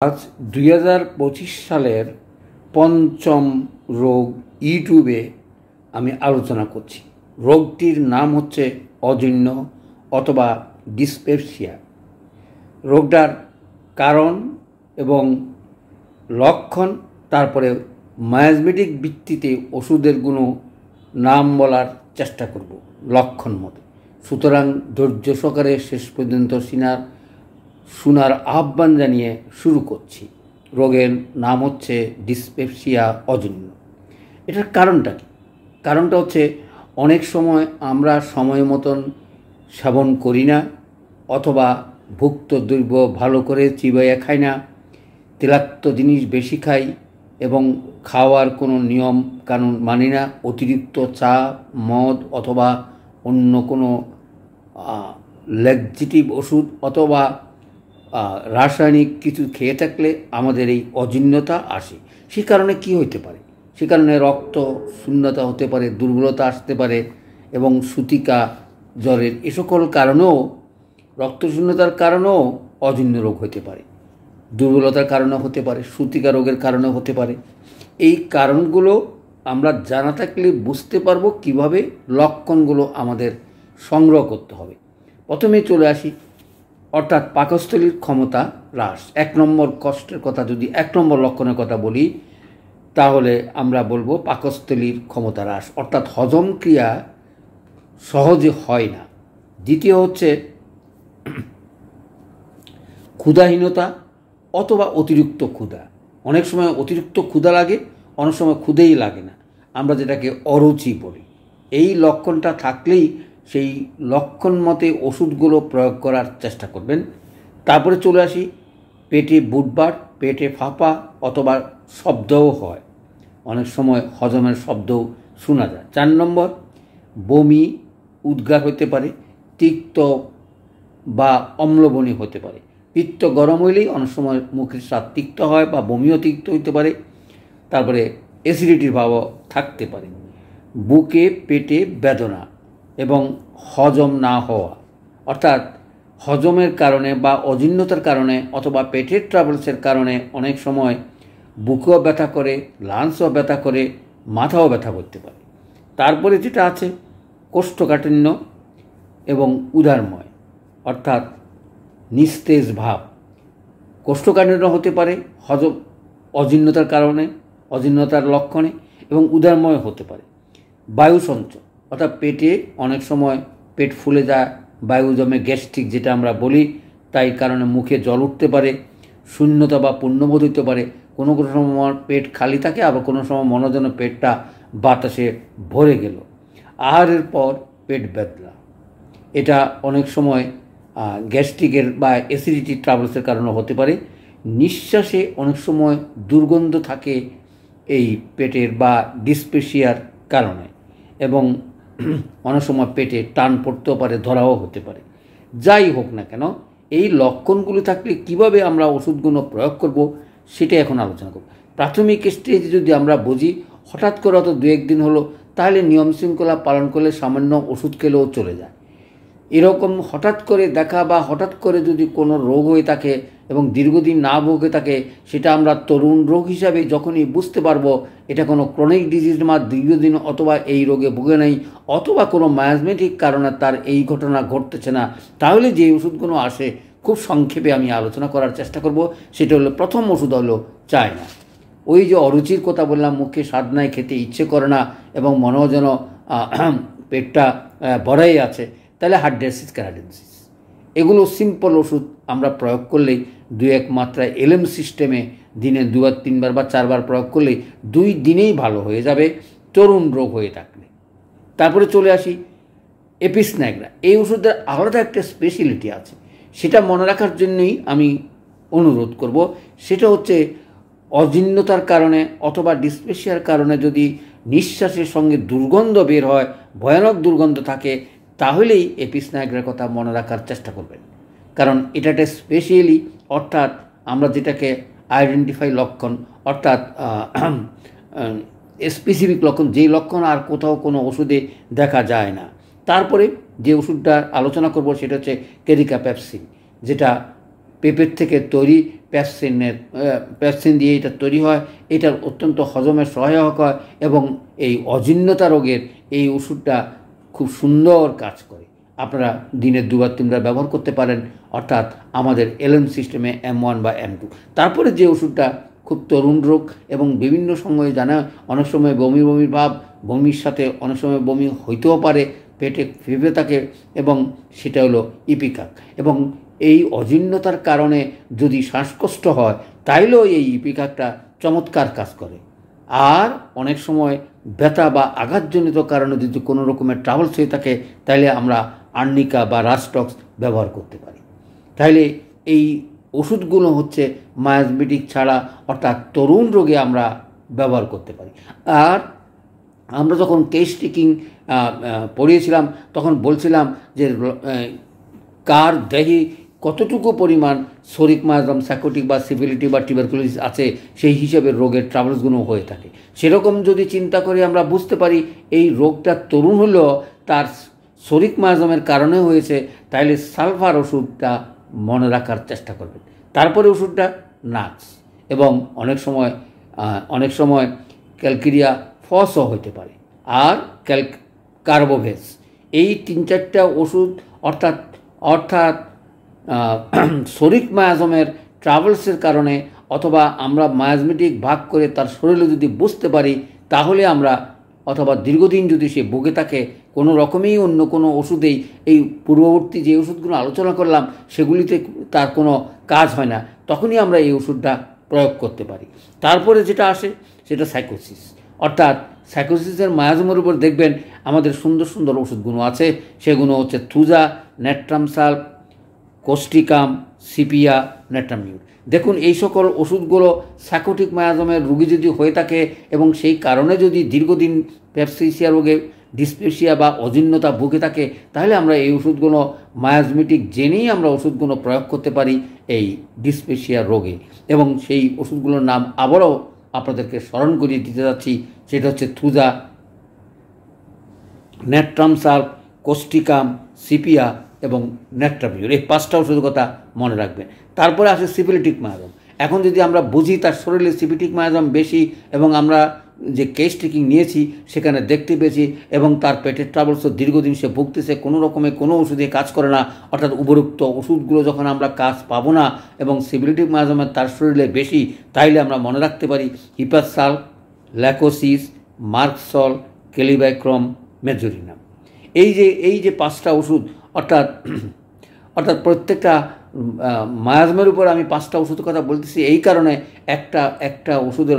আজ 2025 সালের পঞ্চম রোগ ইউটিউবে আমি আলোচনা করছি। রোগটির নাম হচ্ছে অজীর্ণ অথবা ডিসপেপসিয়া। রোগটার কারণ এবং লক্ষণ, তারপরে মায়াজমেটিক ভিত্তিতে ওষুধের নাম বলার চেষ্টা করব লক্ষণ মতো। সুতরাং ধৈর্য সহকারে শেষ পর্যন্ত শোনার আহ্বান জানিয়ে শুরু করছি। রোগের নাম হচ্ছে ডিসপেপসিয়া, অজীর্ণ। এটার কারণটা কি? কারণটা হচ্ছে অনেক সময় আমরা সময় মতন সেবন করি না, অথবা ভুক্ত দ্রব্য ভালো করে চিবাইয়া খাই না, তেলাক্ত জিনিস বেশি খাই এবং খাওয়ার কোনো নিয়ম কানুন মানি না। অতিরিক্ত চা, মদ অথবা অন্য কোনো ল্যাক্সেটিভ ওষুধ অথবা রাসায়নিক কিছু খেয়ে থাকলে আমাদের এই অজীর্ণতা আসে। সে কারণে কি হতে পারে? সে কারণে রক্ত শূন্যতা হতে পারে, দুর্বলতা আসতে পারে এবং সুতিকা জ্বরের এ সকল কারণেও, রক্তশূন্যতার কারণেও অজীর্ণ রোগ হতে পারে, দুর্বলতার কারণে হতে পারে, সুতিকা রোগের কারণে হতে পারে। এই কারণগুলো আমরা জানা থাকলে বুঝতে পারবো কিভাবে লক্ষণগুলো আমাদের সংগ্রহ করতে হবে। প্রথমে চলে আসি, অর্থাৎ পাকস্থলীর ক্ষমতা হ্রাস। 1 নম্বর কষ্টের কথা, যদি 1 নম্বর লক্ষণের কথা বলি, তাহলে আমরা বলবো পাকস্থলীর ক্ষমতা হ্রাস, অর্থাৎ হজম ক্রিয়া সহজে হয় না। দ্বিতীয় হচ্ছে ক্ষুধাহীনতা অথবা অতিরিক্ত ক্ষুধা। অনেক সময় অতিরিক্ত ক্ষুধা লাগে, অনেক সময় ক্ষুধেই লাগে না, আমরা যেটাকে অরুচি বলি। এই লক্ষণটা থাকলেই সেই লক্ষণ মতে ওষুধগুলো প্রয়োগ করার চেষ্টা করবেন। তারপরে চলে আসি, পেটে বুটবার, পেটে ফাঁপা অথবা শব্দও হয়, অনেক সময় হজমের শব্দও শোনা যায়। 4 নম্বর, বমি উদ্গার হতে পারে, তিক্ত বা অম্লবনী হতে পারে। পিত্ত গরম হইলেই অনেক সময় মুখের স্বাদ তিক্ত হয় বা বমিও তিক্ত হতে পারে। তারপরে অ্যাসিডিটির ভাবও থাকতে পারে। বুকে পেটে বেদনা এবং হজম না হওয়া, অর্থাৎ হজমের কারণে বা অজীর্ণতার কারণে অথবা পেটের ট্রাবলসের কারণে অনেক সময় বুকেও ব্যথা করে, লাঞ্চও ব্যথা করে, মাথাও ব্যথা করতে পারে। তারপরে যেটা আছে, কোষ্ঠকাঠিন্য এবং উদারময়, অর্থাৎ নিস্তেজ ভাব। কোষ্ঠকাঠিন্য হতে পারে অজীর্ণতার কারণে, অজীর্ণতার লক্ষণে, এবং উদারময় হতে পারে। বায়ু সঞ্চয়, অর্থাৎ পেটে অনেক সময় পেট ফুলে যায়, বায়ু জমে, গ্যাস্ট্রিক যেটা আমরা বলি, তাই কারণে মুখে জল উঠতে পারে, শূন্যতা বা পূর্ণবোধ হতে পারে। কোনো কোনো সময় পেট খালি থাকে, আবার কোনো সময় মনে হয় যেন পেটটা বাতাসে ভরে গেল। আহারের পর পেট ব্যথা, এটা অনেক সময় গ্যাস্ট্রিকের বা অ্যাসিডিটি ট্রাবলসের কারণে হতে পারে। নিঃশ্বাসে অনেক সময় দুর্গন্ধ থাকে এই পেটের বা ডিসপেপসিয়ার কারণে, এবং অনেক সময় পেটে টান পড়তেও পারে, ধরাও হতে পারে। যাই হোক না কেন, এই লক্ষণগুলো থাকলে কিভাবে আমরা ওষুধগুলো প্রয়োগ করব সেটা এখন আলোচনা করব। প্রাথমিক স্টেজে যদি আমরা বুঝি, হঠাৎ করে অত 2-1 দিন হলো, তাহলে নিয়ম শৃঙ্খলা পালন করলে সামান্য ওষুধ খেলেও চলে যায়। এরকম হঠাৎ করে দেখা বা হঠাৎ করে যদি কোনো রোগ হয়ে থাকে এবং দীর্ঘদিন না ভুগে থাকে, সেটা আমরা তরুণ রোগ হিসাবে যখনই বুঝতে পারবো এটা কোনো ক্রনিক ডিজিজ বা দীর্ঘদিন অথবা এই রোগে ভুগে নেই, অথবা কোনো মায়াজমেটিক কারণে তার এই ঘটনা ঘটতেছে না, তাহলে যে ওষুধগুলো আসে খুব সংক্ষেপে আমি আলোচনা করার চেষ্টা করব। সেটা হলো, প্রথম ওষুধ হলো চায়না। ওই যে অরুচির কথা বললাম, মুখে স্বাদ নাই, খেতে ইচ্ছে করে না এবং মনেও যেন পেটটা ভরাই আছে, তাহলে হার্ডেসিস, ক্যারাডেন্সিস, এগুলো সিম্পল ওষুধ আমরা প্রয়োগ করলেই 2-1 মাত্রায় এলএম সিস্টেমে দিনে 2-3 বা 4 প্রয়োগ করলেই 2 দিনেই ভালো হয়ে যাবে তরুণ রোগ হয়ে থাকলে। তারপরে চলে আসি এপিস্ন্যাগরা। এই ওষুধের আলাদা একটা স্পেশালিটি আছে, সেটা মনে রাখার জন্যই আমি অনুরোধ করব। সেটা হচ্ছে, অজীর্ণতার কারণে অথবা ডিসপেপসিয়ার কারণে যদি নিঃশ্বাসের সঙ্গে দুর্গন্ধ বের হয়, ভয়ানক দুর্গন্ধ থাকে, তাহলেই এপিস্ন্যাগরার কথা মনে রাখার চেষ্টা করবেন। কারণ এটা একটা স্পেশালি, অর্থাৎ আমরা যেটাকে আইডেন্টিফাই লক্ষণ, অর্থাৎ স্পেসিফিক লক্ষণ, যেই লক্ষণ আর কোথাও কোনো ওষুধে দেখা যায় না। তারপরে যে ওষুধটা আলোচনা করব সেটা হচ্ছে কেরিকাপেপসিন, যেটা পেঁপের থেকে তৈরি। প্যাপসিন দিয়ে এটা তৈরি হয়। এটার অত্যন্ত হজমের সহায়ক হয় এবং এই অজীর্ণতা রোগের এই ওষুধটা খুব সুন্দর কাজ করে। আপনারা দিনে 2-3বার ব্যবহার করতে পারেন, অর্থাৎ আমাদের এলএম সিস্টেমে M1 বা M2। তারপরে যে ওষুধটা খুব তরুণ রোগ এবং বিভিন্ন সময়ে জানা, অনেক সময় বমি বমির ভাব, বমির সাথে অনেক সময় বমি হইতেও পারে, পেটে ফেঁপে থাকে, এবং সেটা হলো ইপিকাক। এবং এই অজীর্ণতার কারণে যদি শ্বাসকষ্ট হয় তাইলেও এই ইপিকাকটা চমৎকার কাজ করে। আর অনেক সময় ব্যথা বা আঘাতজনিত কারণে যদি কোনো রকমের ট্রাভেলস হয়ে থাকে তাহলে আমরা আর্নিকা বা রাস্টক্স ব্যবহার করতে পারি। তাহলে এই ওষুধগুলো হচ্ছে মায়াজমেটিক ছাড়া, অর্থাৎ তরুণ রোগে আমরা ব্যবহার করতে পারি। আর আমরা যখন কেস টেকিং পড়িয়েছিলাম তখন বলছিলাম যে কার দেহে কতটুকু পরিমাণ সরিক মায়াজম, সাইকোটিক বা সিফিলিটি বা টিউবারকুলোসিস আছে, সেই হিসেবে রোগের ট্রাভেলসগুলো হয়ে থাকে। সেরকম যদি চিন্তা করি আমরা বুঝতে পারি এই রোগটা তরুণ হলেও তার সরিক মায়াজমের কারণে হয়েছে, তাইলে সালফার ওষুধটা মনে রাখার চেষ্টা করবেন। তারপরে ওষুধটা নাক্স, এবং অনেক সময় ক্যালকেরিয়া ফসও হতে পারে, আর কার্বোভেজ। এই 3-4টা ওষুধ অর্থাৎ সরিক মায়াজমের ট্রাভেলসের কারণে, অথবা আমরা মায়াজমেটিক ভাগ করে তার শরীরে যদি বুঝতে পারি, তাহলে আমরা, অথবা দীর্ঘদিন যদি সে ভুগে থাকে কোনো রকমেই অন্য কোনো ওষুধেই, এই পূর্ববর্তী যে ওষুধগুলো আলোচনা করলাম সেগুলিতে তার কোনো কাজ হয় না, তখনই আমরা এই ওষুধটা প্রয়োগ করতে পারি। তারপরে যেটা আসে সেটা সাইকোসিস, অর্থাৎ সাইকোসিসের মায়াজমের উপর দেখবেন আমাদের সুন্দর সুন্দর ওষুধগুলো আছে। সেগুলো হচ্ছে থুজা, নেট্রামসাল, কোস্টিকাম, সিপিয়া, নেট্রামিউর। দেখুন, এই সকল ওষুধগুলো সাইকোটিক মায়াজমের রোগী যদি হয়ে থাকে এবং সেই কারণে যদি দীর্ঘদিন পেপসিসিয়া রোগে, ডিসপেসিয়া বা অজীর্ণতা ভুগে থাকে, তাহলে আমরা এই ওষুধগুলো মায়াজমেটিক জেনেই আমরা ওষুধগুলো প্রয়োগ করতে পারি এই ডিসপেসিয়া রোগে। এবং সেই ওষুধগুলোর নাম আবারও আপনাদেরকে স্মরণ করিয়ে দিতে যাচ্ছি, সেটা হচ্ছে থুজা, নেট্রামসাল, কোস্টিকাম, সিপিয়া এবং নেট্রামিউর। এই 5টা ওষুধের কথা মনে রাখবেন। তারপরে আসে সিফিলিটিক মায়াজম। এখন যদি আমরা বুঝি তার শরীরে সিফিলিটিক মায়াজম বেশি, এবং আমরা যে কেস টেকিং নিয়েছি সেখানে দেখতে পেয়েছি, এবং তার পেটের ট্রাবলসও দীর্ঘদিন সে ভুগতেছে, কোনো রকমে কোনো ওষুধে কাজ করে না, অর্থাৎ উপরোক্ত ওষুধগুলো যখন আমরা কাজ পাবো না এবং সিফিলিটিক মায়াজমের তার শরীরে বেশি, তাইলে আমরা মনে রাখতে পারি হিপাসাল, ল্যাকোসিস, মার্কসল, কেলিব্যাক্রম, মেজোরিনাম। এই যে 5টা ওষুধ, অর্থাৎ প্রত্যেকটা মায়াজমের উপর আমি 5টা ওষুধের কথা বলতেছি এই কারণে একটা ওষুধের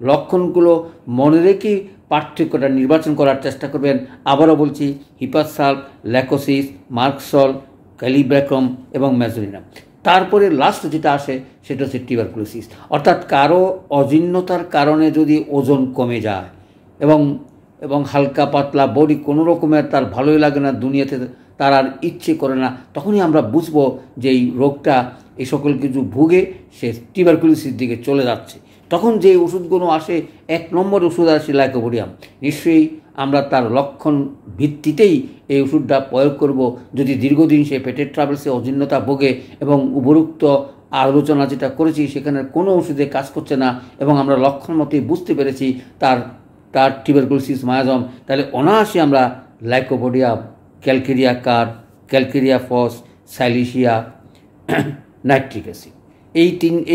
লক্ষণগুলো মনে রেখে পার্থক্যটা নির্বাচন করার চেষ্টা করবেন। আবারও বলছি, হিপাসাল, ল্যাকোসিস, মার্কসল, ক্যালিব্যাক্রম এবং মেজোরিনাম। তারপরে লাস্ট যেটা আসে সেটা হচ্ছে টিউবারকুলোসিস, অর্থাৎ কারো অজীর্ণতার কারণে যদি ওজন কমে যায় এবং হালকা পাতলা বডি, কোনো রকমের তার ভালোই লাগে না, দুনিয়াতে তার আর ইচ্ছে করে না, তখনই আমরা বুঝবো যে এই রোগটা এই সকল কিছু ভুগে সে টিউবারকুলোসিস দিকে চলে যাচ্ছে। তখন যে ওষুধগুলো আসে, 1 নম্বর ওষুধ আসে লাইকোপোডিয়াম। নিশ্চয়ই আমরা তার লক্ষণ ভিত্তিতেই এই ওষুধটা প্রয়োগ করব। যদি দীর্ঘদিন সে পেটের ট্রাভেলসে অজীর্ণতা ভোগে এবং উপরোক্ত আলোচনা যেটা করেছি সেখানে কোনো ওষুধে কাজ করছে না, এবং আমরা লক্ষণ মতোই বুঝতে পেরেছি তার টিউবারকুলোসিস মায়াজম, তাহলে অনায়াসে আমরা lycopodium, calcarea carb, calcarea phos, silicea, nitric acid,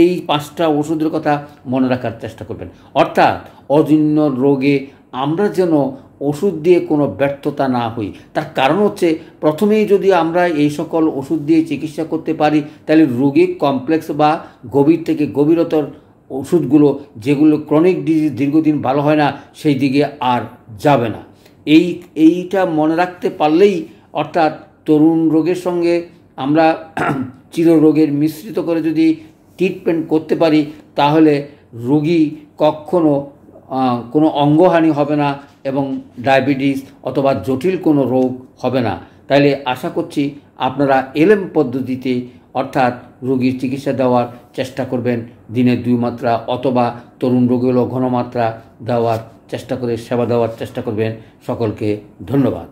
এই 5টা ওষুধের কথা মনে রাখার চেষ্টা করবেন। অর্থাৎ অজীর্ণ রোগে আমরা যেন ওষুধ দিয়ে কোনো ব্যর্থতা না হই। তার কারণ হচ্ছে, প্রথমেই যদি আমরা এই সকল ওষুধ দিয়ে চিকিৎসা করতে পারি, তাহলে রোগী কমপ্লেক্স বা গভীর থেকে গভীরতর ওষুধগুলো, যেগুলো ক্রনিক ডিজিজ দীর্ঘদিন ভালো হয় না, সেই দিকে আর যাবে না। এইটা মনে রাখতে পারলেই, অর্থাৎ তরুণ রোগের সঙ্গে আমরা চিররোগের মিশ্রিত করে যদি ট্রিটমেন্ট করতে পারি, তাহলে রোগী কখনো কোনো অঙ্গহানি হবে না এবং ডায়াবেটিস অথবা জটিল কোনো রোগ হবে না। তাইলে আশা করছি আপনারা এলএম পদ্ধতিতে, অর্থাৎ রোগীর চিকিৎসা দেওয়ার চেষ্টা করবেন, দিনে 2 মাত্রা, অথবা তরুণ রোগী হলেও ঘনমাত্রা দেওয়ার চেষ্টা করে সেবা দেওয়ার চেষ্টা করবেন। সকলকে ধন্যবাদ।